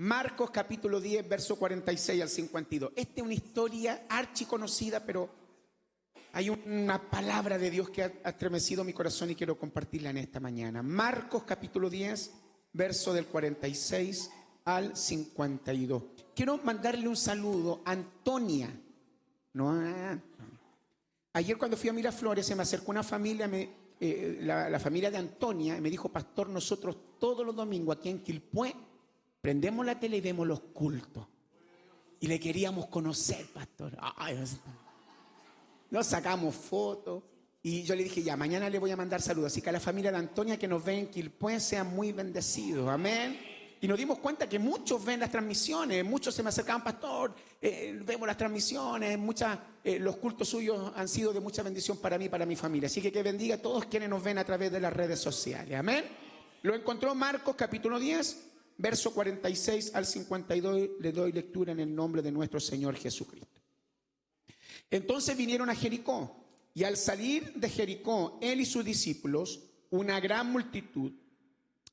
Marcos capítulo 10, verso 46 al 52. Esta es una historia archiconocida, pero hay una palabra de Dios que ha estremecido mi corazón y quiero compartirla en esta mañana. Marcos capítulo 10, verso del 46 al 52. Quiero mandarle un saludo a Antonia. No a Antonia. Ayer cuando fui a Miraflores se me acercó una familia, la familia de Antonia, y me dijo: pastor, nosotros todos los domingos aquí en Quilpué prendemos la tele y vemos los cultos. Y le queríamos conocer, pastor. Nos sacamos fotos. Y yo le dije: ya, mañana le voy a mandar saludos. Así que a la familia de Antonia que nos ven en Quilpué, sean muy bendecidos. Amén. Y nos dimos cuenta que muchos ven las transmisiones. Muchos se me acercaban: pastor, vemos las transmisiones. Los cultos suyos han sido de mucha bendición para mí y para mi familia. Así que bendiga a todos quienes nos ven a través de las redes sociales. Amén. Lo encontró Marcos capítulo 10. Verso 46 al 52, le doy lectura en el nombre de nuestro Señor Jesucristo. Entonces vinieron a Jericó, y al salir de Jericó, él y sus discípulos, una gran multitud.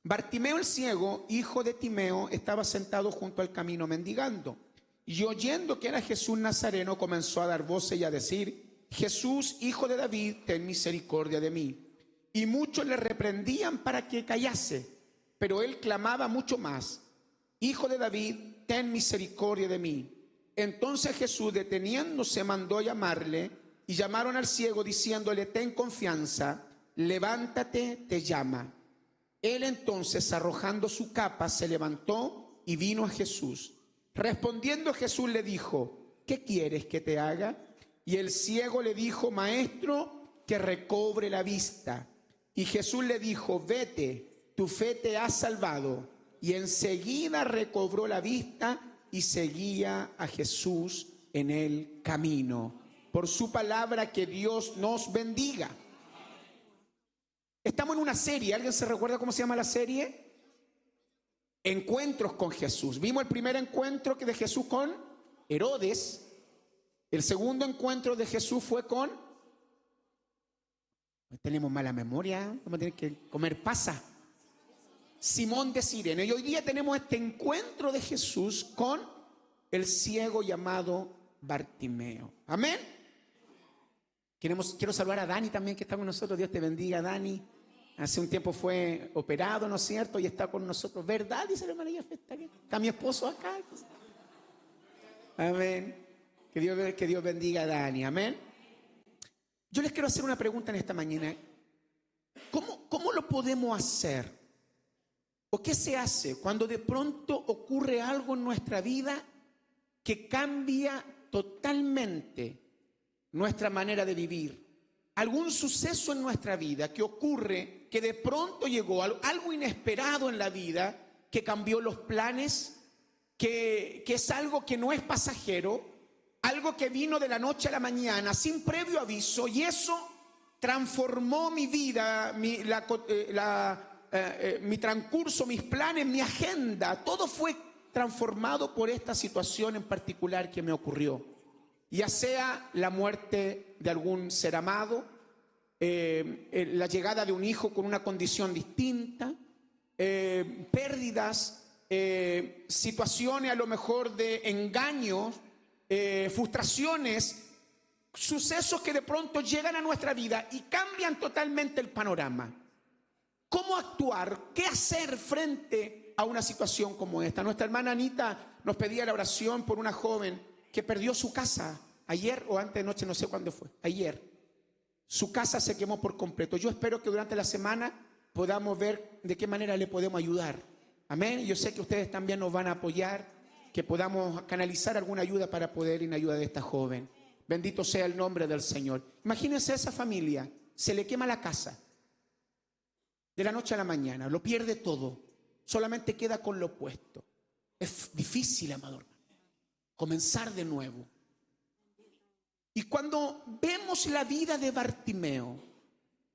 Bartimeo el ciego, hijo de Timeo, estaba sentado junto al camino mendigando. Y oyendo que era Jesús Nazareno, comenzó a dar voces y a decir: Jesús, hijo de David, ten misericordia de mí. Y muchos le reprendían para que callase. Pero él clamaba mucho más: Hijo de David, ten misericordia de mí. Entonces Jesús, deteniéndose, mandó llamarle, y llamaron al ciego diciéndole: ten confianza, levántate, te llama. Él entonces, arrojando su capa, se levantó y vino a Jesús. Respondiendo Jesús le dijo: ¿qué quieres que te haga? Y el ciego le dijo: Maestro, que recobre la vista. Y Jesús le dijo: vete, tu fe te ha salvado. Y enseguida recobró la vista y seguía a Jesús en el camino. Por su palabra, que Dios nos bendiga. Estamos en una serie. ¿Alguien se recuerda cómo se llama la serie? Encuentros con Jesús. Vimos el primer encuentro de Jesús con Herodes. El segundo encuentro de Jesús fue con... Tenemos mala memoria. Vamos a tener que comer pasa. Simón de Sirene. Y hoy día tenemos este encuentro de Jesús con el ciego llamado Bartimeo. Amén. Quiero saludar a Dani también, que está con nosotros. Dios te bendiga, Dani. Hace un tiempo fue operado, ¿no es cierto? Y está con nosotros. ¿Verdad? Dice la hermana Yafeta. Está mi esposo acá. Amén. Que Dios bendiga a Dani. Amén. Yo les quiero hacer una pregunta en esta mañana. ¿Cómo lo podemos hacer? ¿O qué se hace cuando de pronto ocurre algo en nuestra vida que cambia totalmente nuestra manera de vivir? Algún suceso en nuestra vida que ocurre, que de pronto llegó algo inesperado en la vida, que cambió los planes, que es algo que no es pasajero, algo que vino de la noche a la mañana sin previo aviso, y eso transformó mi vida, mi transcurso, mis planes, mi agenda. Todo fue transformado por esta situación en particular que me ocurrió. Ya sea la muerte de algún ser amado, la llegada de un hijo con una condición distinta, pérdidas, situaciones a lo mejor de engaños, frustraciones, sucesos que de pronto llegan a nuestra vida y cambian totalmente el panorama. ¿Cómo actuar? ¿Qué hacer frente a una situación como esta? Nuestra hermana Anita nos pedía la oración por una joven que perdió su casa ayer o antes de noche, no sé cuándo fue. Ayer. Su casa se quemó por completo. Yo espero que durante la semana podamos ver de qué manera le podemos ayudar. Amén. Yo sé que ustedes también nos van a apoyar, que podamos canalizar alguna ayuda para poder ir en ayuda de esta joven. Bendito sea el nombre del Señor. Imagínense a esa familia. Se le quema la casa. De la noche a la mañana, lo pierde todo, solamente queda con lo opuesto. Es difícil, amado hermano, comenzar de nuevo. Y cuando vemos la vida de Bartimeo,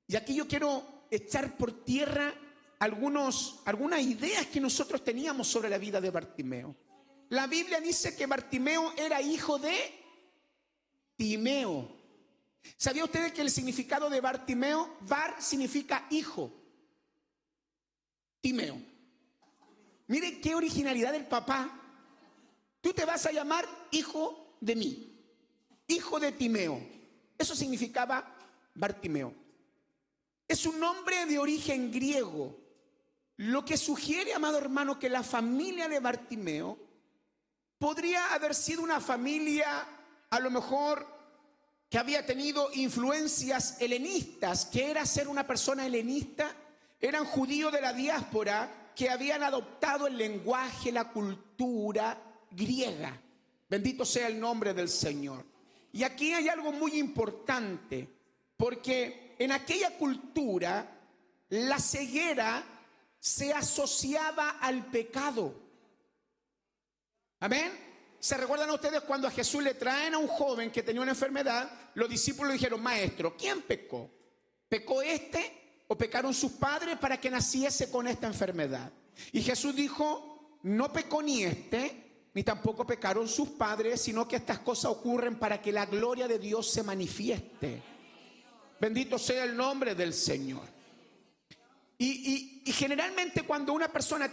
y aquí yo quiero echar por tierra algunas ideas que nosotros teníamos sobre la vida de Bartimeo. La Biblia dice que Bartimeo era hijo de Timeo. ¿Sabía usted que el significado de Bartimeo, Bar significa hijo? Timeo. Mire qué originalidad del papá. Tú te vas a llamar hijo de mí, hijo de Timeo. Eso significaba Bartimeo. Es un nombre de origen griego, lo que sugiere, amado hermano, que la familia de Bartimeo podría haber sido una familia a lo mejor que había tenido influencias helenistas. ¿Qué era ser una persona helenista? Eran judíos de la diáspora que habían adoptado el lenguaje, la cultura griega. Bendito sea el nombre del Señor. Y aquí hay algo muy importante, porque en aquella cultura la ceguera se asociaba al pecado. Amén. ¿Se recuerdan ustedes cuando a Jesús le traen a un joven que tenía una enfermedad? Los discípulos le dijeron: maestro, ¿quién pecó? ¿Pecó este o pecaron sus padres para que naciese con esta enfermedad? Y Jesús dijo: no pecó ni este, ni tampoco pecaron sus padres, sino que estas cosas ocurren para que la gloria de Dios se manifieste. Bendito sea el nombre del Señor. Y generalmente cuando una persona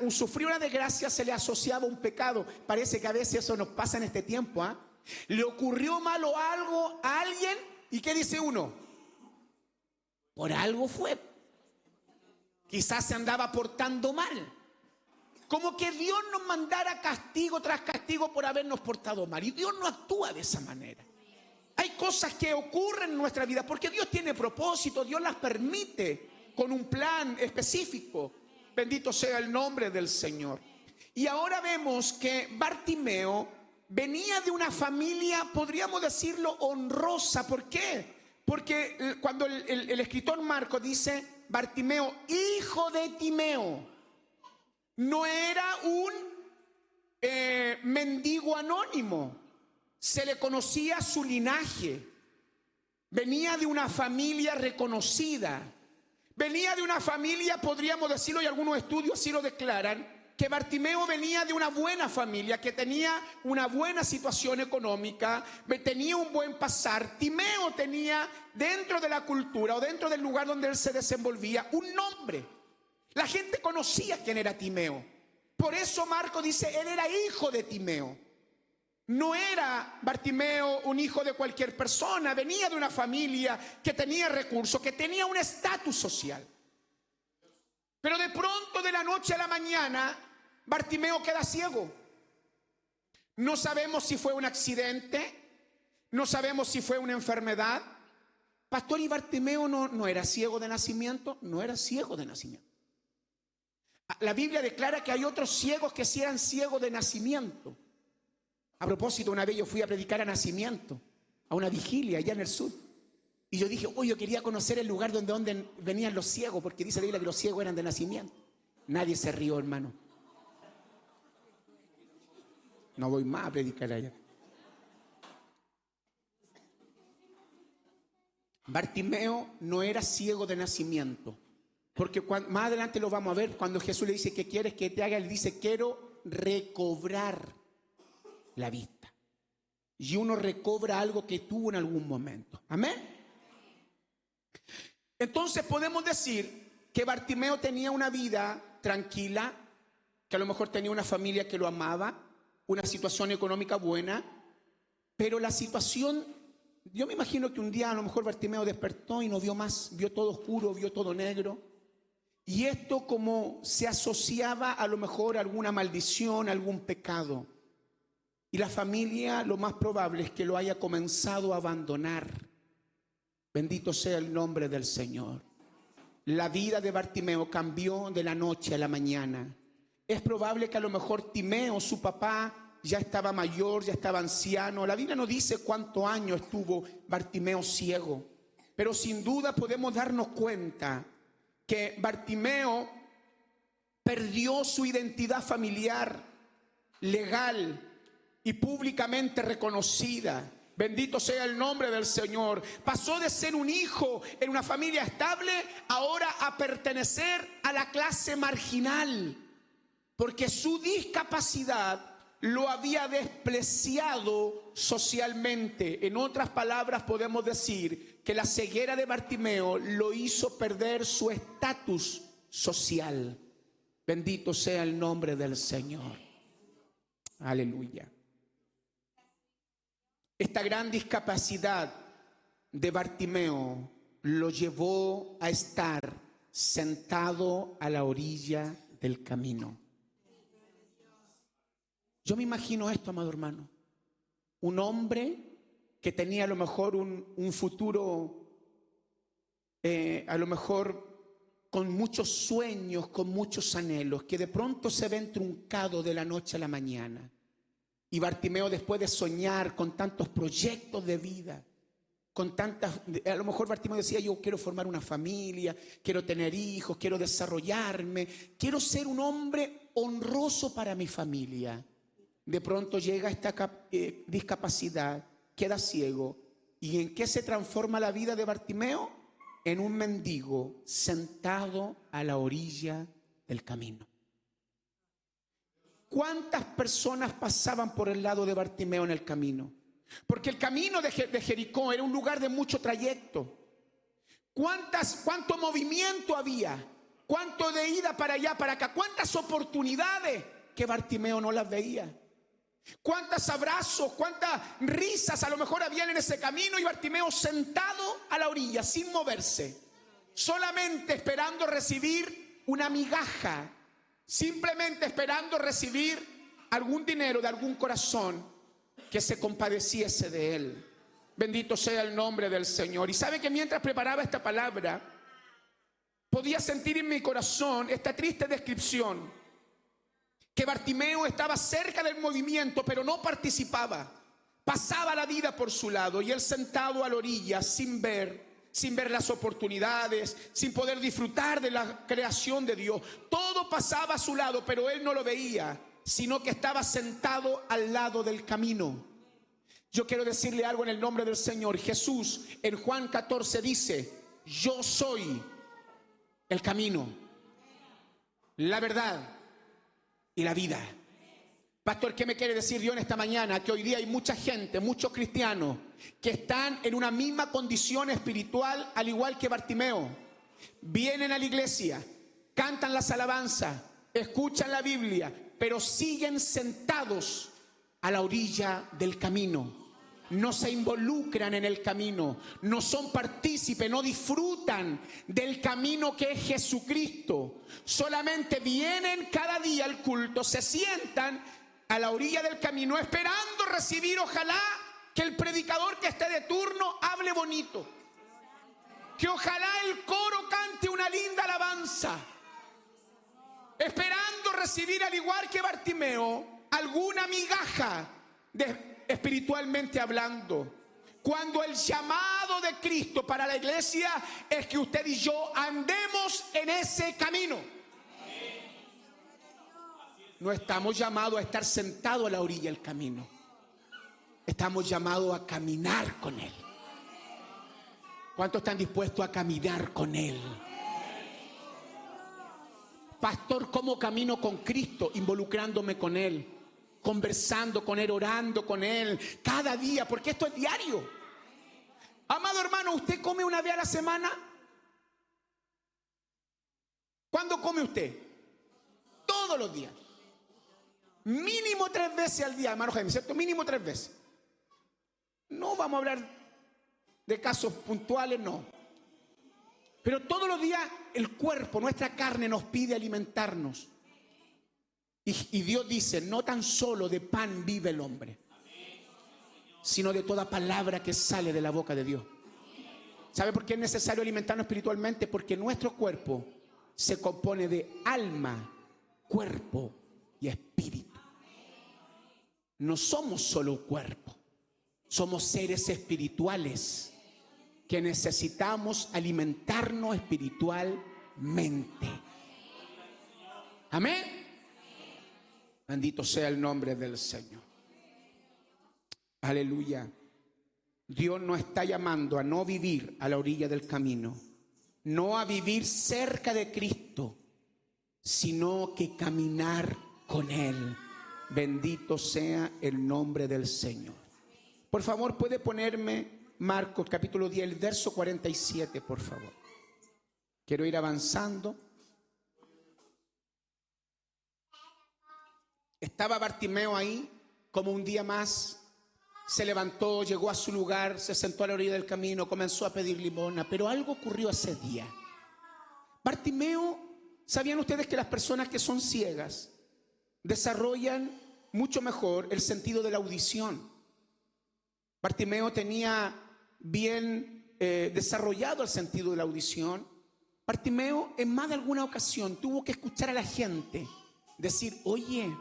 sufrió una desgracia, se le asociaba un pecado. Parece que a veces eso nos pasa en este tiempo, ¿eh? Le ocurrió malo algo a alguien, ¿y qué dice uno? Por algo fue. Quizás se andaba portando mal. Como que Dios nos mandara castigo tras castigo por habernos portado mal. Y Dios no actúa de esa manera. Hay cosas que ocurren en nuestra vida porque Dios tiene propósito, Dios las permite con un plan específico. Bendito sea el nombre del Señor. Y ahora vemos que Bartimeo venía de una familia, podríamos decirlo, honrosa. ¿Por qué? Porque cuando el escritor Marcos dice Bartimeo, hijo de Timeo, no era un mendigo anónimo. Se le conocía su linaje. Venía de una familia reconocida. Venía de una familia, podríamos decirlo, y algunos estudios así lo declaran, que Bartimeo venía de una buena familia, que tenía una buena situación económica, tenía un buen pasar. Timeo tenía dentro de la cultura o dentro del lugar donde él se desenvolvía un nombre. La gente conocía quién era Timeo. Por eso Marcos dice, él era hijo de Timeo. No era Bartimeo un hijo de cualquier persona, venía de una familia que tenía recursos, que tenía un estatus social. Pero de pronto, de la noche a la mañana, Bartimeo queda ciego. No sabemos si fue un accidente, no sabemos si fue una enfermedad. Pastor, ¿y Bartimeo no era ciego de nacimiento? No era ciego de nacimiento. La Biblia declara que hay otros ciegos que sí eran ciegos de nacimiento. A propósito, una vez yo fui a predicar a nacimiento, a una vigilia allá en el sur. Y yo dije, yo quería conocer el lugar donde venían los ciegos, porque dice la Biblia que los ciegos eran de nacimiento. Nadie se rió, hermano. No voy más a predicar allá. Bartimeo no era ciego de nacimiento, porque más adelante lo vamos a ver, cuando Jesús le dice, ¿qué quieres que te haga? Él dice, quiero recobrar la vista. Y uno recobra algo que tuvo en algún momento. Amén. Entonces podemos decir que Bartimeo tenía una vida tranquila, que a lo mejor tenía una familia que lo amaba, una situación económica buena, pero la situación, yo me imagino que un día a lo mejor Bartimeo despertó y no vio más, vio todo oscuro, vio todo negro. Y esto como se asociaba a lo mejor a alguna maldición, a algún pecado. Y la familia lo más probable es que lo haya comenzado a abandonar. Bendito sea el nombre del Señor. La vida de Bartimeo cambió de la noche a la mañana. Es probable que a lo mejor Timeo, su papá, ya estaba mayor, ya estaba anciano. La Biblia no dice cuántos años estuvo Bartimeo ciego. Pero sin duda podemos darnos cuenta que Bartimeo perdió su identidad familiar, legal y públicamente reconocida. Bendito sea el nombre del Señor. Pasó de ser un hijo en una familia estable ahora a pertenecer a la clase marginal, porque su discapacidad lo había despreciado socialmente. En otras palabras podemos decir que la ceguera de Bartimeo lo hizo perder su estatus social. Bendito sea el nombre del Señor. Aleluya. Esta gran discapacidad de Bartimeo lo llevó a estar sentado a la orilla del camino. Yo me imagino esto, amado hermano. Un hombre que tenía a lo mejor un futuro, a lo mejor con muchos sueños, con muchos anhelos, que de pronto se ven truncados de la noche a la mañana. Y Bartimeo, después de soñar con tantos proyectos de vida, a lo mejor Bartimeo decía: yo quiero formar una familia, quiero tener hijos, quiero desarrollarme, quiero ser un hombre honroso para mi familia. De pronto llega esta discapacidad, queda ciego. ¿Y en qué se transforma la vida de Bartimeo? En un mendigo sentado a la orilla del camino. ¿Cuántas personas pasaban por el lado de Bartimeo en el camino? Porque el camino de Jericó era un lugar de mucho trayecto. ¿Cuánto movimiento había? ¿Cuánto de ida para allá, para acá? ¿Cuántas oportunidades que Bartimeo no las veía? ¿Cuántos abrazos, cuántas risas a lo mejor habían en ese camino? Y Bartimeo sentado a la orilla sin moverse, solamente esperando recibir una migaja, simplemente esperando recibir algún dinero de algún corazón que se compadeciese de él. Bendito sea el nombre del Señor. Y sabe que mientras preparaba esta palabra, podía sentir en mi corazón esta triste descripción, que Bartimeo estaba cerca del movimiento, pero no participaba. Pasaba la vida por su lado, y él sentado a la orilla sin ver las oportunidades, sin poder disfrutar de la creación de Dios. Todo pasaba a su lado, pero él no lo veía, sino que estaba sentado al lado del camino. Yo quiero decirle algo en el nombre del Señor. Jesús en Juan 14 dice: yo soy el camino, la verdad y la vida. Pastor, ¿qué me quiere decir Dios en esta mañana? Que hoy día hay mucha gente, muchos cristianos, que están en una misma condición espiritual, al igual que Bartimeo. Vienen a la iglesia, cantan las alabanzas, escuchan la Biblia, pero siguen sentados a la orilla del camino. No se involucran en el camino, no son partícipes, no disfrutan del camino que es Jesucristo. Solamente vienen cada día al culto, se sientan a la orilla del camino esperando recibir, ojalá, que el predicador que esté de turno hable bonito, que ojalá el coro cante una linda alabanza, esperando recibir, al igual que Bartimeo, alguna migaja espiritualmente hablando. Cuando el llamado de Cristo para la iglesia es que usted y yo andemos en ese camino. No estamos llamados a estar sentados a la orilla del camino. Estamos llamados a caminar con Él. ¿Cuántos están dispuestos a caminar con Él? Pastor, ¿cómo camino con Cristo? Involucrándome con Él, conversando con Él, orando con Él, cada día, porque esto es diario. Amado hermano, ¿usted come una vez a la semana? ¿Cuándo come usted? Todos los días. Mínimo 3 veces al día, hermano Jaime, ¿cierto? Mínimo 3 veces. No vamos a hablar de casos puntuales, no. Pero todos los días el cuerpo, nuestra carne nos pide alimentarnos. Y Dios dice: no tan solo de pan vive el hombre, sino de toda palabra que sale de la boca de Dios. ¿Sabe por qué es necesario alimentarnos espiritualmente? Porque nuestro cuerpo se compone de alma, cuerpo y espíritu. No somos solo cuerpo, somos seres espirituales que necesitamos alimentarnos espiritualmente. Amén. Bendito sea el nombre del Señor. Aleluya. Dios nos está llamando a no vivir a la orilla del camino, no a vivir cerca de Cristo, sino que caminar con Él. Bendito sea el nombre del Señor. Por favor, ¿puede ponerme Marcos capítulo 10, el verso 47, por favor? Quiero ir avanzando. Estaba Bartimeo ahí, como un día más, se levantó, llegó a su lugar, se sentó a la orilla del camino, comenzó a pedir limosna, pero algo ocurrió ese día. Bartimeo, ¿sabían ustedes que las personas que son ciegas desarrollan mucho mejor el sentido de la audición? Bartimeo tenía bien desarrollado el sentido de la audición. Bartimeo en más de alguna ocasión tuvo que escuchar a la gente decir: oye,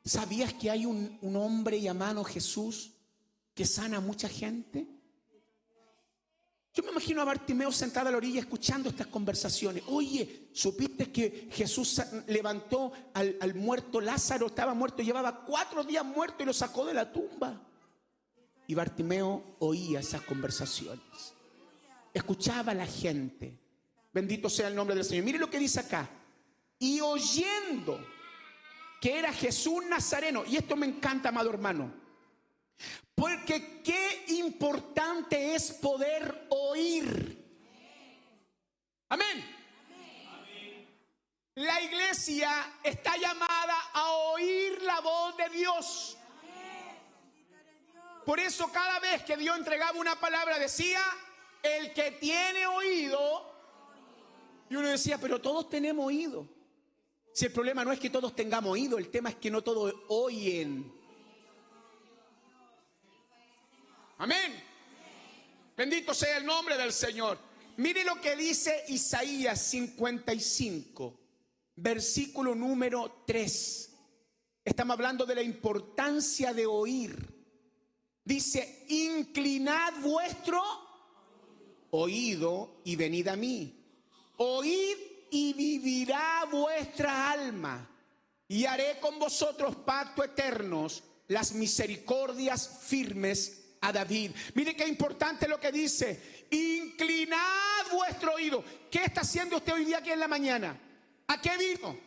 ¿sabías que hay un hombre llamado Jesús que sana a mucha gente? Yo me imagino a Bartimeo sentado a la orilla escuchando estas conversaciones. Oye, ¿supiste que Jesús levantó al muerto Lázaro? Estaba muerto, llevaba 4 días muerto y lo sacó de la tumba. Y Bartimeo oía esas conversaciones, escuchaba a la gente. Bendito sea el nombre del Señor. Mire lo que dice acá: y oyendo que era Jesús Nazareno. Y esto me encanta, amado hermano, porque qué importante es poder oír. Amén. La iglesia está llamada a oír la voz de Dios. Por eso cada vez que Dios entregaba una palabra decía: el que tiene oído. Y uno decía: pero todos tenemos oído. Si el problema no es que todos tengamos oído, el tema es que no todos oyen. Amén. Bendito sea el nombre del Señor. Mire lo que dice Isaías 55, versículo número 3. Estamos hablando de la importancia de oír. Dice: inclinad vuestro oído y venid a mí. Oíd y vivirá vuestra alma, y haré con vosotros pacto eternos, las misericordias firmes a David. Mire qué importante lo que dice: inclinad vuestro oído. ¿Qué está haciendo usted hoy día aquí en la mañana? ¿A qué vino?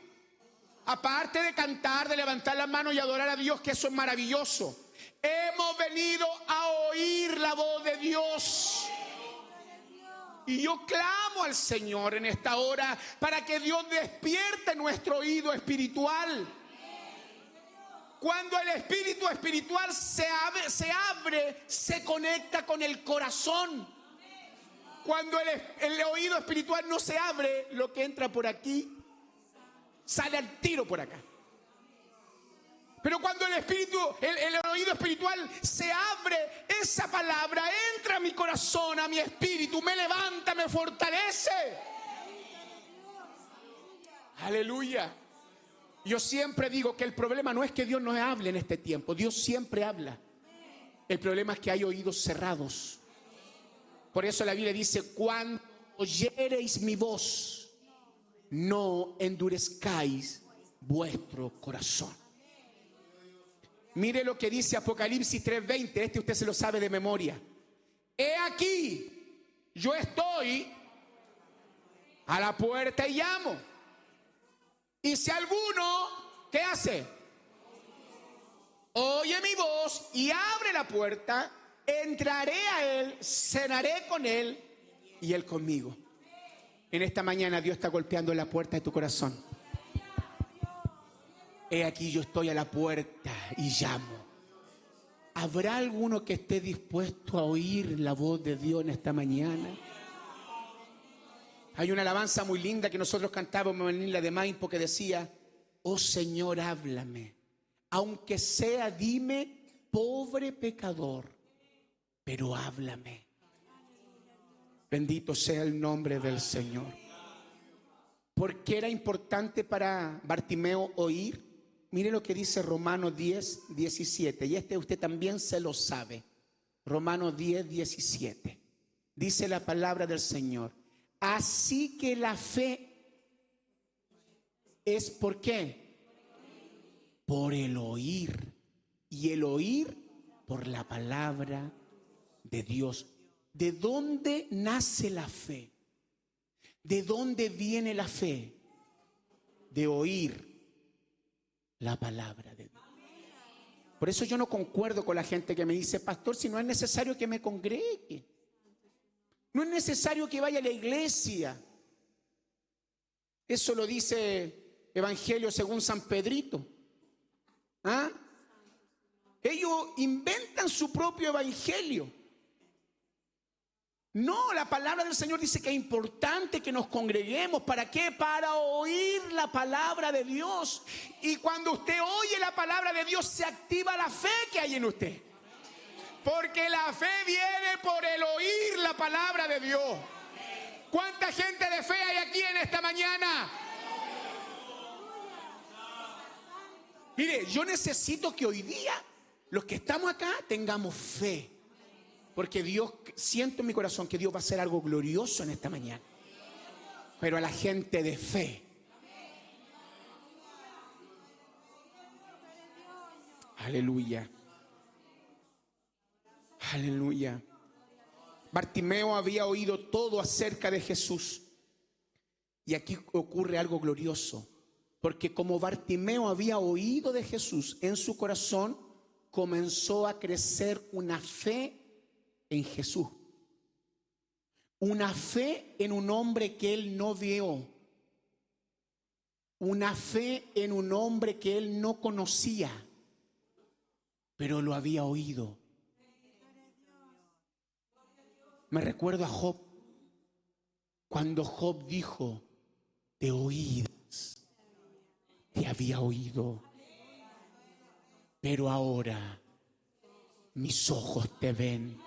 Aparte de cantar, de levantar las manos y adorar a Dios, que eso es maravilloso, hemos venido a oír la voz de Dios. Y yo clamo al Señor en esta hora para que Dios despierte nuestro oído espiritual. Cuando el espíritu espiritual se abre, se conecta con el corazón. Cuando el oído espiritual no se abre, lo que entra por aquí sale al tiro por acá. Pero cuando el oído espiritual se abre, esa palabra entra a mi corazón, a mi espíritu, me levanta, me fortalece. Aleluya. Yo siempre digo que el problema no es que Dios no hable en este tiempo. Dios siempre habla. El problema es que hay oídos cerrados. Por eso la Biblia dice: cuando oyereis mi voz, no endurezcáis vuestro corazón. Mire lo que dice Apocalipsis 3:20. Usted se lo sabe de memoria. He aquí, yo estoy a la puerta y llamo. Y si alguno, ¿qué hace? Oye mi voz y abre la puerta, entraré a él, cenaré con él y él conmigo. En esta mañana Dios está golpeando la puerta de tu corazón. He aquí, yo estoy a la puerta y llamo. ¿Habrá alguno que esté dispuesto a oír la voz de Dios en esta mañana? Hay una alabanza muy linda que nosotros cantábamos en Isla de Maipo que decía: oh Señor, háblame, aunque sea, dime, pobre pecador, pero háblame. Bendito sea el nombre del Señor. ¿Por qué era importante para Bartimeo oír? Mire lo que dice Romanos 10:17. Y usted también se lo sabe. Romanos 10:17. Dice la palabra del Señor: así que la fe es ¿por qué? Por el oír. Y el oír por la palabra de Dios. ¿De dónde nace la fe? ¿De dónde viene la fe? De oír la palabra de Dios. Por eso yo no concuerdo con la gente que me dice: pastor, si no es necesario que me congregue, no es necesario que vaya a la iglesia. Eso lo dice Evangelio según San Pedrito. ¿Ah? Ellos inventan su propio evangelio. No, la palabra del Señor dice que es importante que nos congreguemos. ¿Para qué? Para oír la palabra de Dios. Y cuando usted oye la palabra de Dios, se activa la fe que hay en usted. Porque la fe viene por el oír la palabra de Dios. ¿Cuánta gente de fe hay aquí en esta mañana? Mire, yo necesito que hoy día los que estamos acá tengamos fe. Porque Dios, siento en mi corazón que Dios va a hacer algo glorioso en esta mañana. Pero a la gente de fe. Aleluya. Aleluya. Bartimeo había oído todo acerca de Jesús. Y aquí ocurre algo glorioso. Porque como Bartimeo había oído de Jesús, en su corazón comenzó a crecer una fe en Jesús. Una fe en un hombre que él no vio. Una fe en un hombre que él no conocía, pero lo había oído. Me recuerdo a Job, cuando Job dijo: de oídas te había oído, pero ahora mis ojos te ven.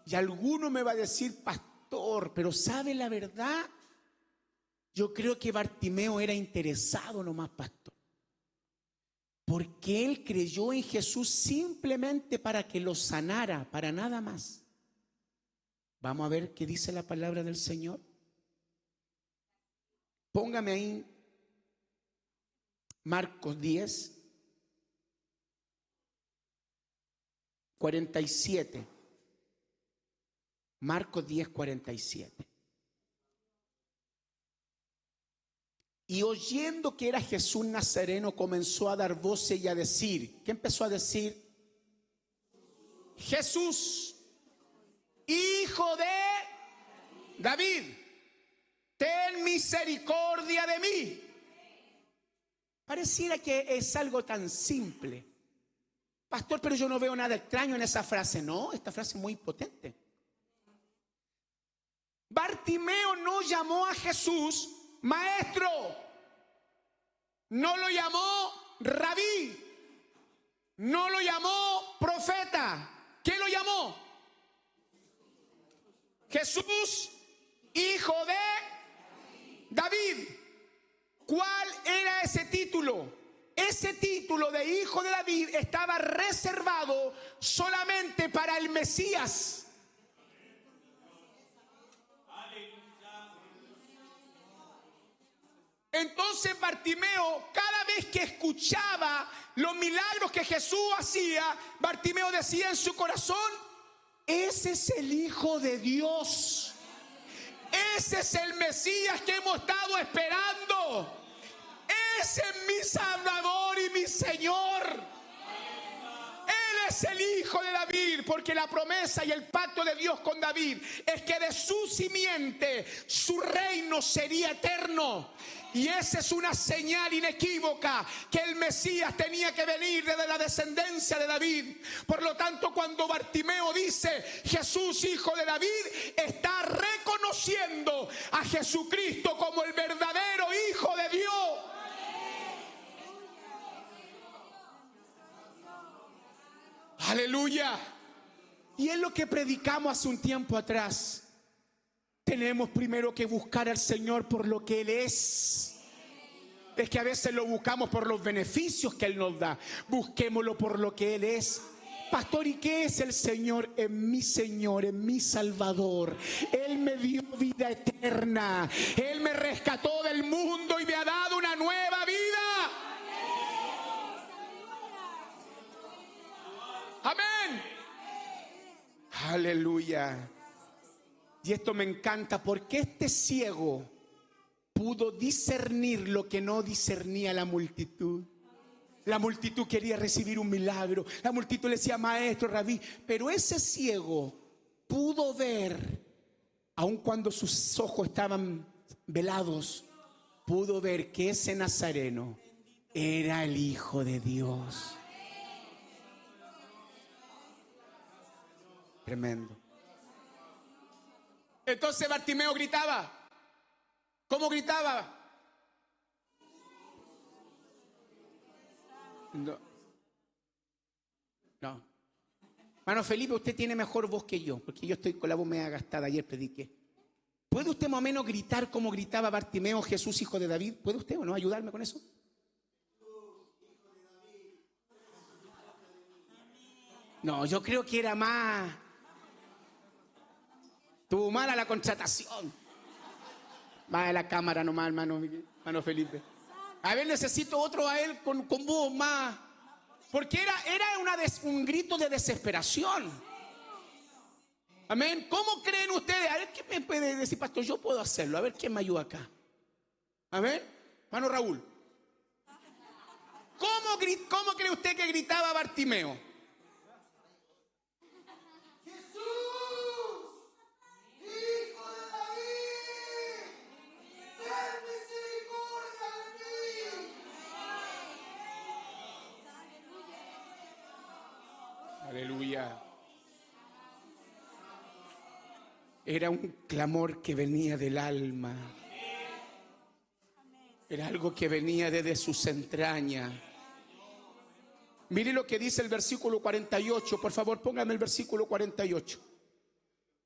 Y alguno me va a decir: pastor, pero ¿sabe la verdad? Yo creo que Bartimeo era interesado nomás, pastor. Porque él creyó en Jesús simplemente para que lo sanara, para nada más. Vamos a ver qué dice la palabra del Señor. Póngame ahí Marcos 10, 47. Marcos 10, 47. Y oyendo que era Jesús Nazareno, comenzó a dar voces y a decir. ¿Qué empezó a decir? Jesús, hijo de David, ten misericordia de mí. Pareciera que es algo tan simple. Pastor, pero yo no veo nada extraño en esa frase. No, esta frase es muy potente. Bartimeo no llamó a Jesús maestro, no lo llamó rabí, no lo llamó profeta. ¿Qué lo llamó? Jesús, hijo de David. ¿Cuál era ese título? Ese título de hijo de David estaba reservado solamente para el Mesías. Entonces Bartimeo, cada vez que escuchaba los milagros que Jesús hacía, Bartimeo decía en su corazón: ese es el Hijo de Dios. Ese es el Mesías que hemos estado esperando. Ese es mi Salvador y mi Señor. Él es el Hijo de David, porque la promesa y el pacto de Dios con David es que de su simiente su reino sería eterno. Y esa es una señal inequívoca que el Mesías tenía que venir desde la descendencia de David. Por lo tanto, cuando Bartimeo dice Jesús, hijo de David, está reconociendo a Jesucristo como el verdadero Hijo de Dios. Aleluya. Y es lo que predicamos hace un tiempo atrás. Tenemos primero que buscar al Señor por lo que Él es. Es que a veces lo buscamos por los beneficios que Él nos da. Busquémoslo por lo que Él es. Pastor, ¿y qué es el Señor? Es mi Señor, es mi Salvador. Él me dio vida eterna. Él me rescató del mundo y me ha dado una nueva vida. Amén. Aleluya. Y esto me encanta porque este ciego pudo discernir lo que no discernía la multitud. La multitud quería recibir un milagro. La multitud le decía: maestro, rabí. Pero ese ciego pudo ver aun cuando sus ojos estaban velados, pudo ver que ese nazareno era el Hijo de Dios. Tremendo. Entonces Bartimeo gritaba. ¿Cómo gritaba? No. Hermano Felipe, usted tiene mejor voz que yo, porque yo estoy con la voz media gastada. Ayer prediqué. ¿Puede usted más o menos gritar como gritaba Bartimeo, Jesús, hijo de David? ¿Puede usted o no ayudarme con eso? No, yo creo que era más. Tuvo mala la contratación. Va a la cámara nomás, hermano Felipe. A ver, necesito otro a él con voz más. Porque era un grito de desesperación. Amén. ¿Cómo creen ustedes? A ver, ¿qué me puede decir, pastor? Yo puedo hacerlo. A ver, ¿quién me ayuda acá? Amén. Hermano Raúl. ¿Cómo cree usted que gritaba Bartimeo? Aleluya. Era un clamor que venía del alma. Era algo que venía desde sus entrañas. Mire lo que dice el versículo 48. Por favor, póngame el versículo 48.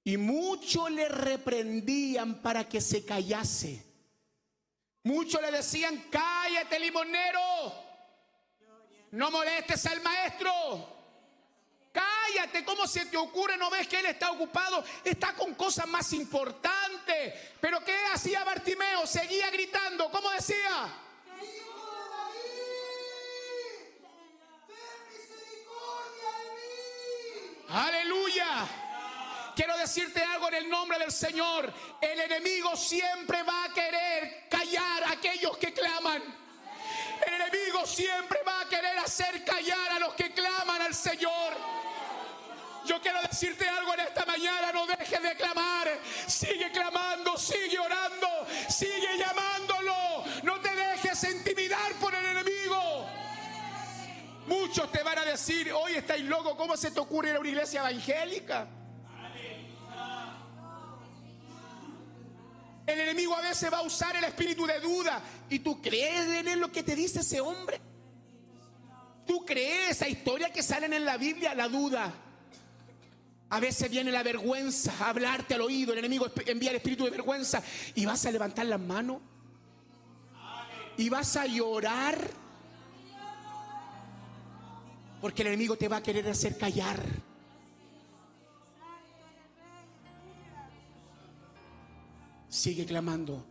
Y muchos le reprendían para que se callase. Muchos le decían: cállate, limonero. No molestes al maestro. Cállate, ¿cómo se te ocurre? ¿No ves que él está ocupado? Está con cosas más importantes. ¿Pero qué hacía Bartimeo? Seguía gritando. ¿Cómo decía? ¡Aleluya! Quiero decirte algo en el nombre del Señor. El enemigo siempre va a querer callar a aquellos que claman. El enemigo siempre va a querer hacer callar a los que claman al Señor. Yo quiero decirte algo en esta mañana: no dejes de clamar. Sigue clamando, sigue orando, sigue llamándolo. No te dejes intimidar por el enemigo. Muchos te van a decir: hoy estáis locos, ¿cómo se te ocurre ir a una iglesia evangélica? El enemigo a veces va a usar el espíritu de duda. ¿Y tú crees en lo que te dice ese hombre? ¿Tú crees esa historia que salen en la Biblia? La duda. A veces viene la vergüenza a hablarte al oído. El enemigo envía el espíritu de vergüenza y vas a levantar las manos y vas a llorar, porque el enemigo te va a querer hacer callar. Sigue clamando.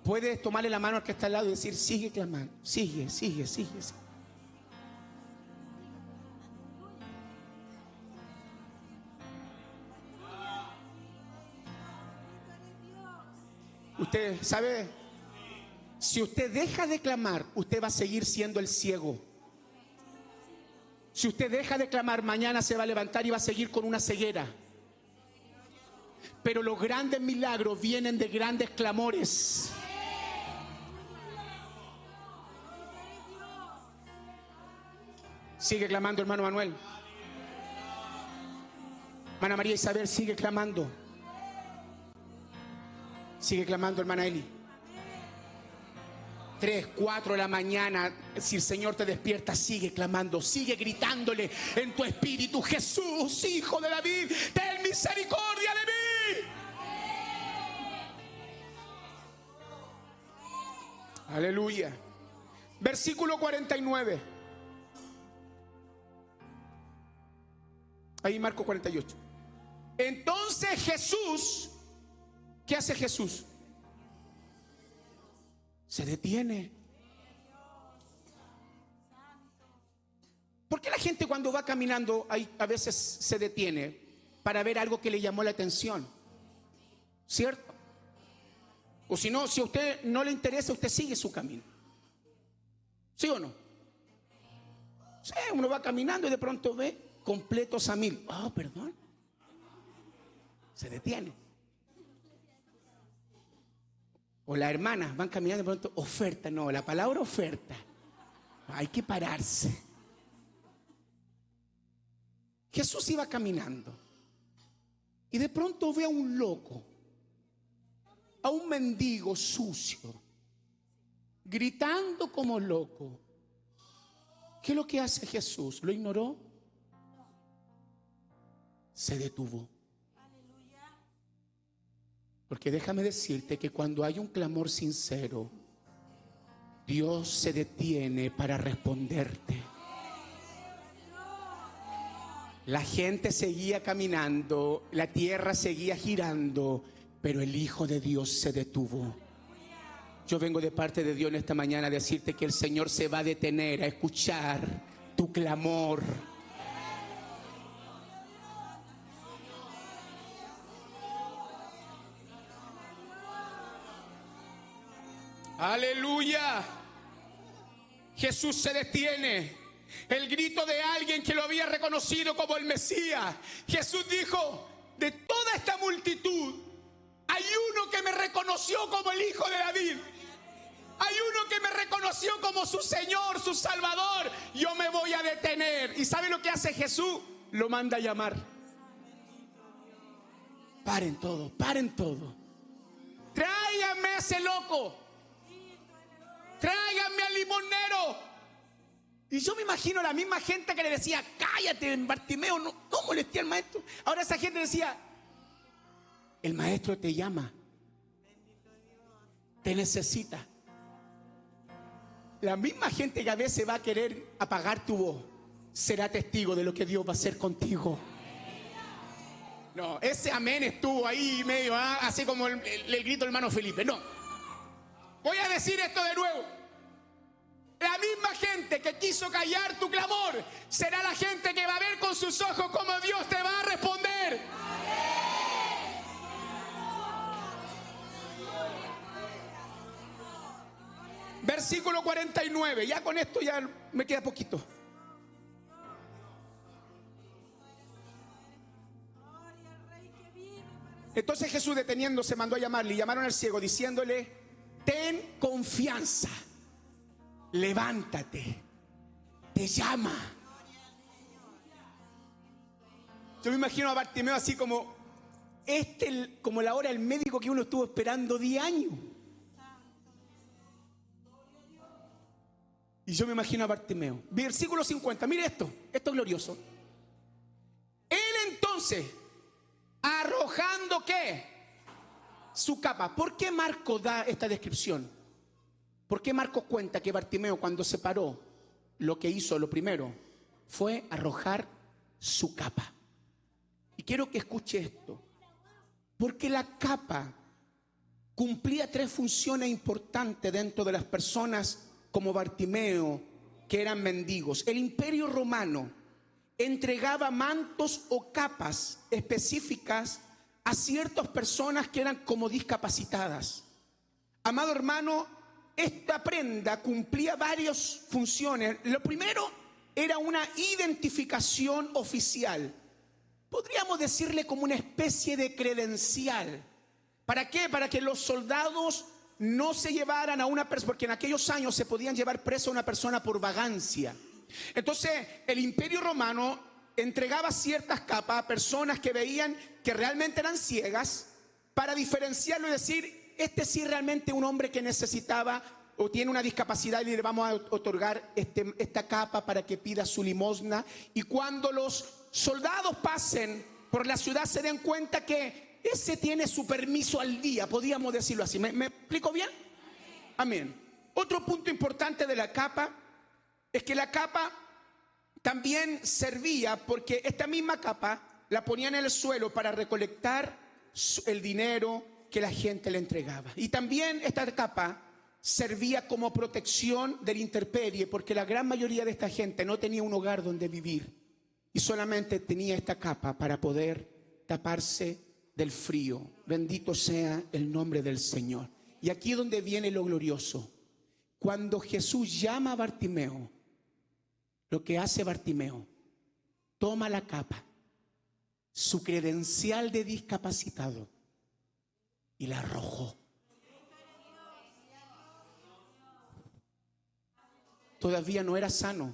Puedes tomarle la mano al que está al lado y decir: sigue clamando, sigue. Usted sabe, si usted deja de clamar, usted va a seguir siendo el ciego. Si usted deja de clamar, mañana se va a levantar y va a seguir con una ceguera. Pero los grandes milagros vienen de grandes clamores. Sigue clamando, hermano Manuel. Hermana María Isabel, sigue clamando. Sigue clamando, hermana Eli. 3, 4 de la mañana, si el Señor te despierta, sigue clamando, sigue gritándole en tu espíritu: Jesús, hijo de David, ten misericordia de mí. Aleluya. Versículo 49. Ahí Marcos 48. Entonces Jesús, ¿qué hace Jesús? Se detiene. ¿Por qué la gente cuando va caminando a veces se detiene? Para ver algo que le llamó la atención, ¿cierto? O si no, si a usted no le interesa, usted sigue su camino. ¿Sí o no? Sí, uno va caminando y de pronto ve completos a 1000. Oh, perdón. se detiene. O las hermanas van caminando y de pronto, oferta, no, la palabra oferta. Hay que pararse. Jesús iba caminando y de pronto ve a un loco, a un mendigo sucio, gritando como loco. ¿Qué es lo que hace Jesús? ¿Lo ignoró? Se detuvo. Porque déjame decirte que cuando hay un clamor sincero, Dios se detiene para responderte. La gente seguía caminando, la tierra seguía girando, pero el Hijo de Dios se detuvo. Yo vengo de parte de Dios en esta mañana a decirte que el Señor se va a detener a escuchar tu clamor. Aleluya. Jesús se detiene. El grito de alguien que lo había reconocido como el Mesías. Jesús dijo: de toda esta multitud hay uno que me reconoció como el Hijo de David. Hay uno que me reconoció como su Señor, su Salvador. Yo me voy a detener. ¿Y sabe lo que hace Jesús? Lo manda a llamar. Paren todo, paren todo. Tráiganme a ese loco. Tráiganme al limosnero. Y yo me imagino la misma gente que le decía: cállate, Bartimeo, no molesté al maestro. Ahora esa gente decía: el maestro te llama, te necesita. La misma gente que a veces va a querer apagar tu voz será testigo de lo que Dios va a hacer contigo. No, ese amén estuvo ahí medio, así como el grito del hermano Felipe. No, voy a decir esto de nuevo. La misma gente que quiso callar tu clamor será la gente que va a ver con sus ojos cómo Dios te va a responder. Versículo 49, ya con esto ya me queda poquito. Entonces Jesús, deteniéndose, mandó a llamarle, y llamaron al ciego diciéndole: ten confianza, levántate, te llama. Yo me imagino a Bartimeo así como como la hora del médico que uno estuvo esperando 10 años. Y yo me imagino a Bartimeo. Versículo 50, mire esto es glorioso. Él entonces, arrojando ¿qué? Su capa. ¿Por qué Marcos da esta descripción? ¿Por qué Marcos cuenta que Bartimeo, cuando se paró, lo que hizo, lo primero, fue arrojar su capa? Y quiero que escuche esto. Porque la capa cumplía 3 funciones importantes dentro de las personas como Bartimeo, que eran mendigos. El Imperio Romano entregaba mantos o capas específicas a ciertas personas que eran como discapacitadas. Amado hermano, esta prenda cumplía varias funciones. Lo primero era una identificación oficial. Podríamos decirle como una especie de credencial. ¿Para qué? Para que los soldados no se llevaran a una persona, porque en aquellos años se podían llevar preso a una persona por vagancia. Entonces el Imperio Romano entregaba ciertas capas a personas que veían que realmente eran ciegas, para diferenciarlo y decir: este sí realmente un hombre que necesitaba o tiene una discapacidad, y le vamos a otorgar esta capa para que pida su limosna. Y cuando los soldados pasen por la ciudad se den cuenta que ese tiene su permiso al día, podríamos decirlo así. ¿Me explico bien? Amén. Otro punto importante de la capa es que la capa también servía, porque esta misma capa la ponían en el suelo para recolectar el dinero que la gente le entregaba. Y también esta capa servía como protección de la intemperie, porque la gran mayoría de esta gente no tenía un hogar donde vivir y solamente tenía esta capa para poder taparse del frío. Bendito sea el nombre del Señor. Y aquí es donde viene lo glorioso. Cuando Jesús llama a Bartimeo, lo que hace Bartimeo: toma la capa, su credencial de discapacitado y la arrojó. Todavía no era sano.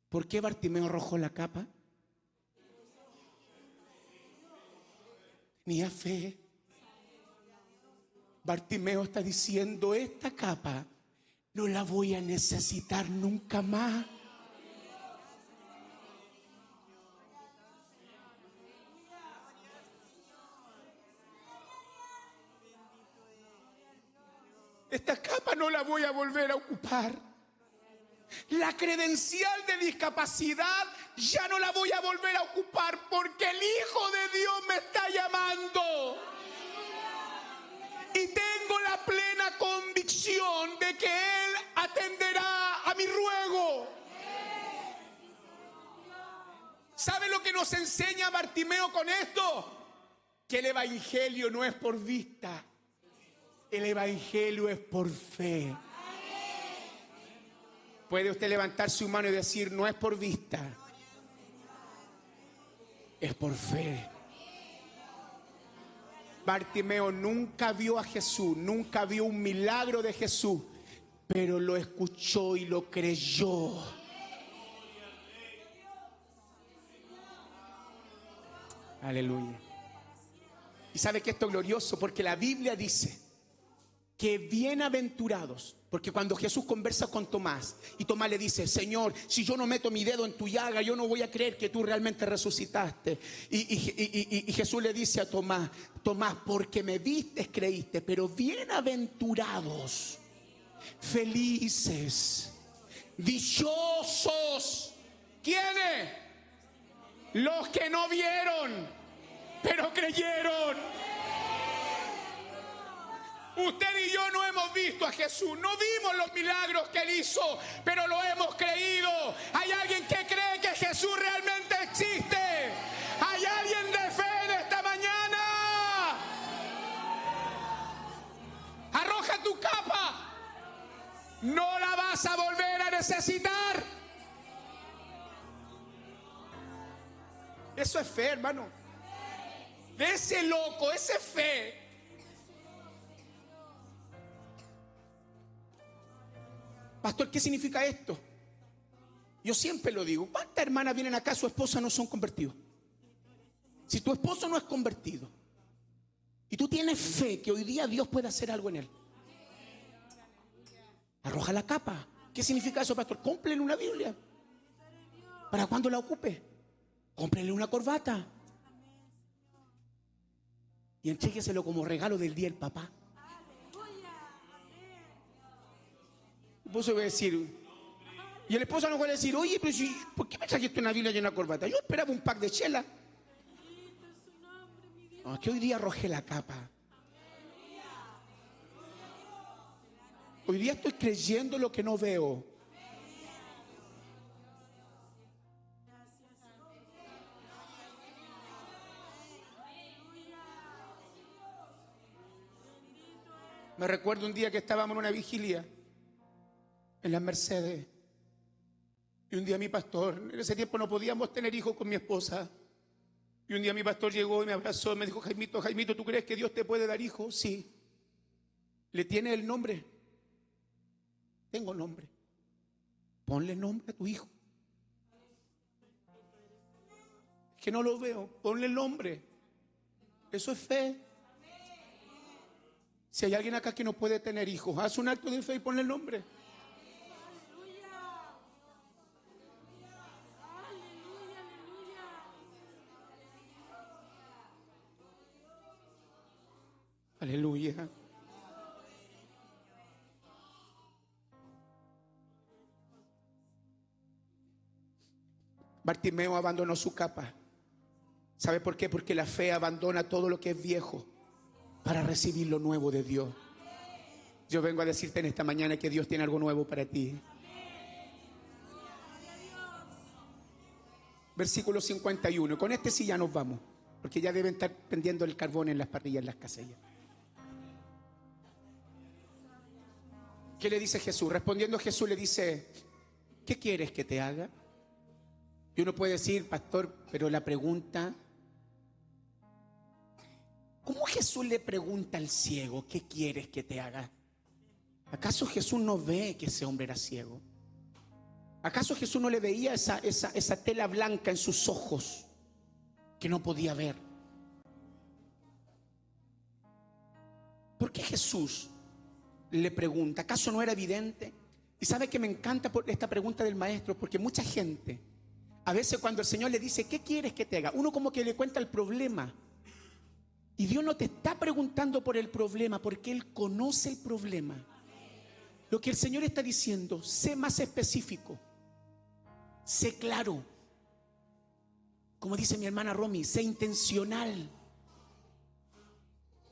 ¿Por qué Bartimeo arrojó la capa? Tenía fe. Bartimeo está diciendo, esta capa no la voy a necesitar nunca más. Esta capa no la voy a volver a ocupar. La credencial de discapacidad ya no la voy a volver a ocupar porque el Hijo de Dios me está llamando. Y tengo la plena convicción de que Él atenderá a mi ruego. ¿Sabe lo que nos enseña Bartimeo con esto? Que el evangelio no es por vista. El evangelio es por fe. Puede usted levantar su mano y decir, no es por vista, es por fe. Bartimeo nunca vio a Jesús, nunca vio un milagro de Jesús, pero lo escuchó y lo creyó. Aleluya. Y sabe que esto es glorioso porque la Biblia dice que bienaventurados, porque cuando Jesús conversa con Tomás y Tomás le dice, Señor, si yo no meto mi dedo en tu llaga, yo no voy a creer que tú realmente resucitaste. Y Jesús le dice a Tomás, Tomás, porque me viste, creíste, pero bienaventurados, felices, dichosos. ¿Quiénes? Los que no vieron, pero creyeron. Usted y yo no hemos visto a Jesús, no vimos los milagros que Él hizo, pero lo hemos creído. Hay alguien que cree que Jesús realmente existe. Hay alguien de fe en esta mañana. Arroja tu capa. No la vas a volver a necesitar. Eso es fe, hermano. De ese loco, esa es fe. Pastor, ¿qué significa esto? Yo siempre lo digo. ¿Cuántas hermanas vienen acá, su esposa no son convertidos? Si tu esposo no es convertido y tú tienes fe que hoy día Dios puede hacer algo en él, arroja la capa. ¿Qué significa eso, pastor? Cómprele una Biblia. ¿Para cuando la ocupe? Cómprele una corbata. Y entrégueselo como regalo del día del papá. El esposo va a decir, y el esposo no puede decir, oye, pero si, ¿por qué me trajiste una Biblia y una corbata? Yo esperaba un pack de chela. No, que hoy día arrojé la capa. Hoy día estoy creyendo lo que no veo. Me recuerdo un día que estábamos en una vigilia en las Mercedes. Y un día mi pastor, en ese tiempo no podíamos tener hijos con mi esposa. Y un día mi pastor llegó y me abrazó y me dijo, Jaimito, Jaimito, ¿tú crees que Dios te puede dar hijos? Sí. ¿Le tiene el nombre? Tengo nombre. Ponle nombre a tu hijo. Es que no lo veo. Ponle el nombre. Eso es fe. Si hay alguien acá que no puede tener hijos, haz un acto de fe y ponle el nombre. Aleluya. Bartimeo abandonó su capa. ¿Sabe por qué? Porque la fe abandona todo lo que es viejo para recibir lo nuevo de Dios. Yo vengo a decirte en esta mañana que Dios tiene algo nuevo para ti. Versículo 51. Con este sí ya nos vamos, porque ya deben estar prendiendo el carbón en las parrillas, en las casellas. ¿Qué le dice Jesús? Respondiendo Jesús le dice, ¿qué quieres que te haga? Y uno puede decir, pastor, pero la pregunta, ¿cómo Jesús le pregunta al ciego, ¿qué quieres que te haga? ¿Acaso Jesús no ve que ese hombre era ciego? ¿Acaso Jesús no le veía esa tela blanca en sus ojos que no podía ver? ¿Por qué Jesús le pregunta? ¿Acaso no era evidente? Y sabe que me encanta por esta pregunta del maestro, porque mucha gente, a veces cuando el Señor le dice, ¿qué quieres que te haga? Uno como que le cuenta el problema. Y Dios no te está preguntando por el problema, porque Él conoce el problema. Lo que el Señor está diciendo, sé más específico, sé claro. Como dice mi hermana Romy, sé intencional.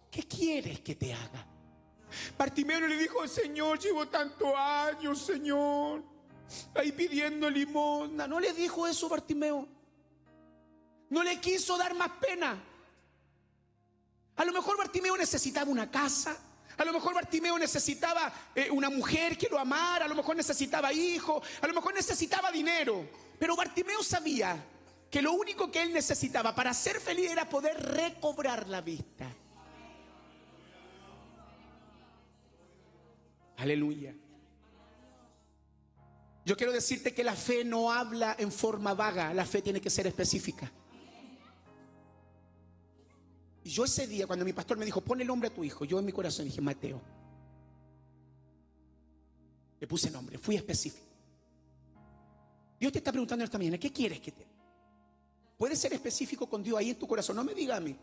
¿Qué quieres que te haga? Bartimeo le dijo, Señor, llevo tantos años, Señor, ahí pidiendo limosna. No le dijo eso Bartimeo. No le quiso dar más pena. A lo mejor Bartimeo necesitaba una casa. A lo mejor Bartimeo necesitaba una mujer que lo amara. A lo mejor necesitaba hijos. A lo mejor necesitaba dinero. Pero Bartimeo sabía que lo único que él necesitaba para ser feliz era poder recobrar la vista. Aleluya. Yo quiero decirte que la fe no habla en forma vaga. La fe tiene que ser específica. Y yo ese día, cuando mi pastor me dijo, pon el nombre a tu hijo, yo en mi corazón dije, Mateo. Le puse nombre, fui específico. Dios te está preguntando esta mañana, ¿qué quieres que te? Puedes ser específico con Dios ahí en tu corazón, no me diga a mí.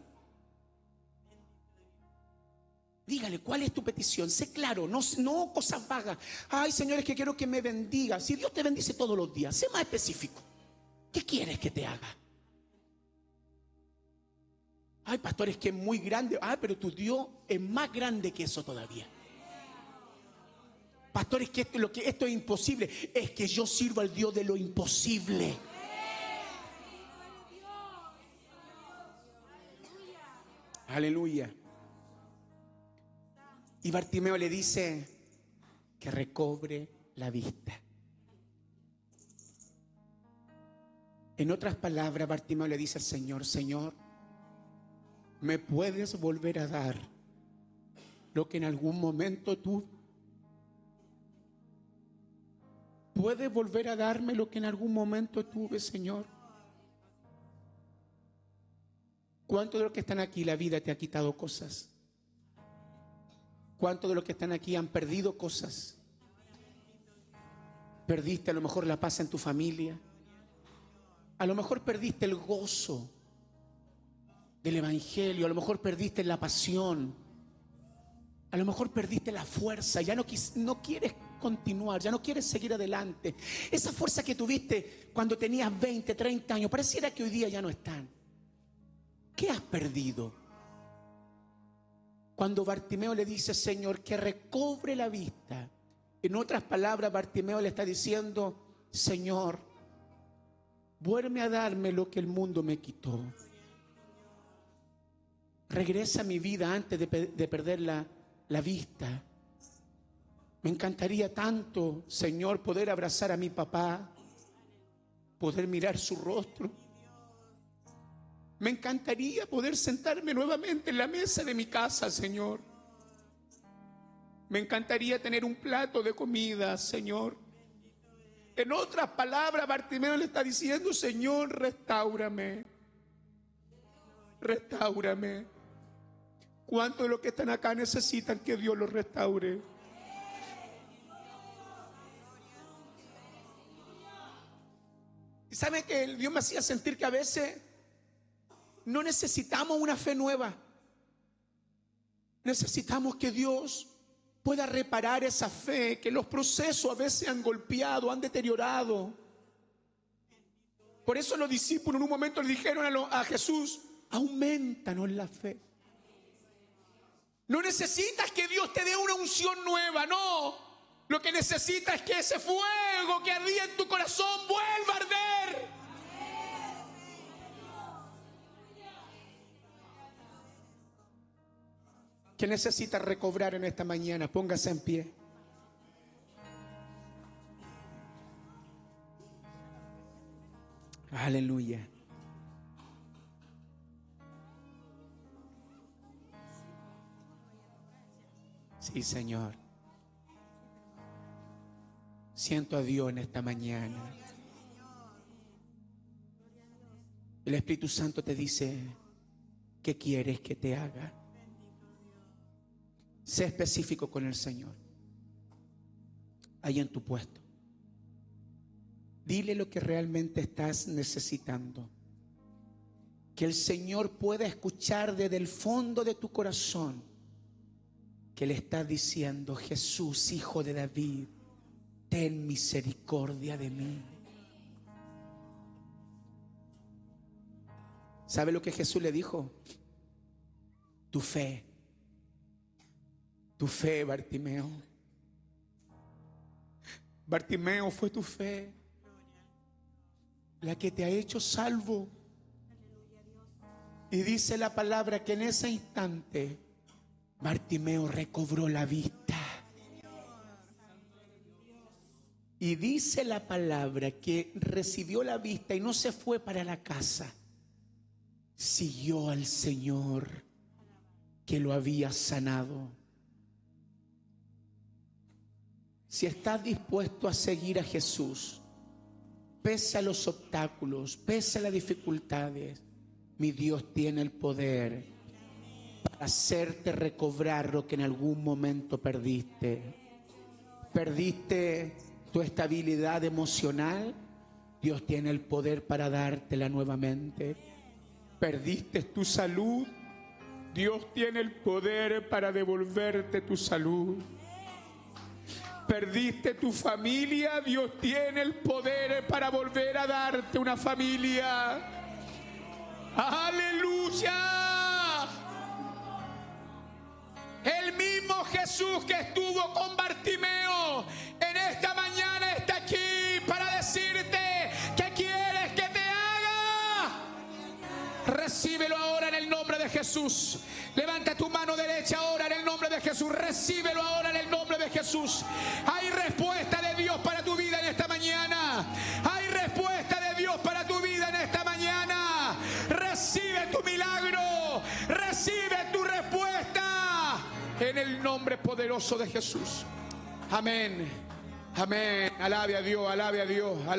Dígale, ¿cuál es tu petición? Sé claro, no cosas vagas. Ay, Señor, es que quiero que me bendiga. Si Dios te bendice todos los días, sé más específico. ¿Qué quieres que te haga? Ay, pastor, es que es muy grande. Ay, pero tu Dios es más grande que eso todavía. Pastor, es que esto es imposible. Es que yo sirvo al Dios de lo imposible. Aleluya. Y Bartimeo le dice que recobre la vista. En otras palabras, Bartimeo le dice al Señor, Señor, ¿me puedes volver a dar lo que en algún momento tuve? ¿Puedes volver a darme lo que en algún momento tuve, Señor? ¿Cuántos de los que están aquí la vida te ha quitado cosas? ¿Cuántos de los que están aquí han perdido cosas? Perdiste a lo mejor la paz en tu familia. A lo mejor perdiste el gozo del evangelio. A lo mejor perdiste la pasión. A lo mejor perdiste la fuerza. Ya no quieres continuar. Ya no quieres seguir adelante. Esa fuerza que tuviste cuando tenías 20, 30 años, pareciera que hoy día ya no están. ¿Qué has perdido? Cuando Bartimeo le dice, Señor, que recobre la vista. En otras palabras, Bartimeo le está diciendo, Señor, vuelve a darme lo que el mundo me quitó. Regresa a mi vida antes de perder la vista. Me encantaría tanto, Señor, poder abrazar a mi papá, poder mirar su rostro. Me encantaría poder sentarme nuevamente en la mesa de mi casa, Señor. Me encantaría tener un plato de comida, Señor. En otras palabras, Bartimeo le está diciendo, Señor, restáurame. Restáurame. ¿Cuántos de los que están acá necesitan que Dios los restaure? Y sabe que Dios me hacía sentir que a veces no necesitamos una fe nueva. Necesitamos que Dios pueda reparar esa fe que los procesos a veces han golpeado, han deteriorado. Por eso los discípulos en un momento le dijeron a Jesús, aumentanos la fe. No necesitas que Dios te dé una unción nueva, no. Lo que necesitas es que ese fuego que ardía en tu corazón vuelva a arder. ¿Qué necesitas recobrar en esta mañana? Póngase en pie. Aleluya. Sí, Señor. Siento a Dios en esta mañana. El Espíritu Santo te dice, ¿qué quieres que te haga? Sé específico con el Señor. Ahí en tu puesto. Dile lo que realmente estás necesitando. Que el Señor pueda escuchar desde el fondo de tu corazón que le estás diciendo: Jesús, Hijo de David, ten misericordia de mí. ¿Sabe lo que Jesús le dijo? Tu fe, Bartimeo. Bartimeo, fue tu fe la que te ha hecho salvo. Y dice la palabra que en ese instante Bartimeo recobró la vista. Y dice la palabra que recibió la vista y no se fue para la casa. Siguió al Señor que lo había sanado. Si estás dispuesto a seguir a Jesús, pese a los obstáculos, pese a las dificultades, mi Dios tiene el poder para hacerte recobrar lo que en algún momento perdiste. Perdiste tu estabilidad emocional, Dios tiene el poder para dártela nuevamente. Perdiste tu salud, Dios tiene el poder para devolverte tu salud. Perdiste tu familia, Dios tiene el poder para volver a darte una familia. ¡Aleluya! El mismo Jesús que estuvo con Bartimeo en esta mañana está aquí para decirte: ¿qué quieres que te haga? Recíbelo ahora en el nombre de Jesús. Levanta tu mano derecha ahora en el nombre de Jesús. Recíbelo ahora en el nombre de Jesús. Hay respuesta de Dios para tu vida en esta mañana. Hay respuesta de Dios para tu vida en esta mañana. Recibe tu milagro. Recibe tu respuesta en el nombre poderoso de Jesús. Amén. Amén. Alabe a Dios, alabe a Dios.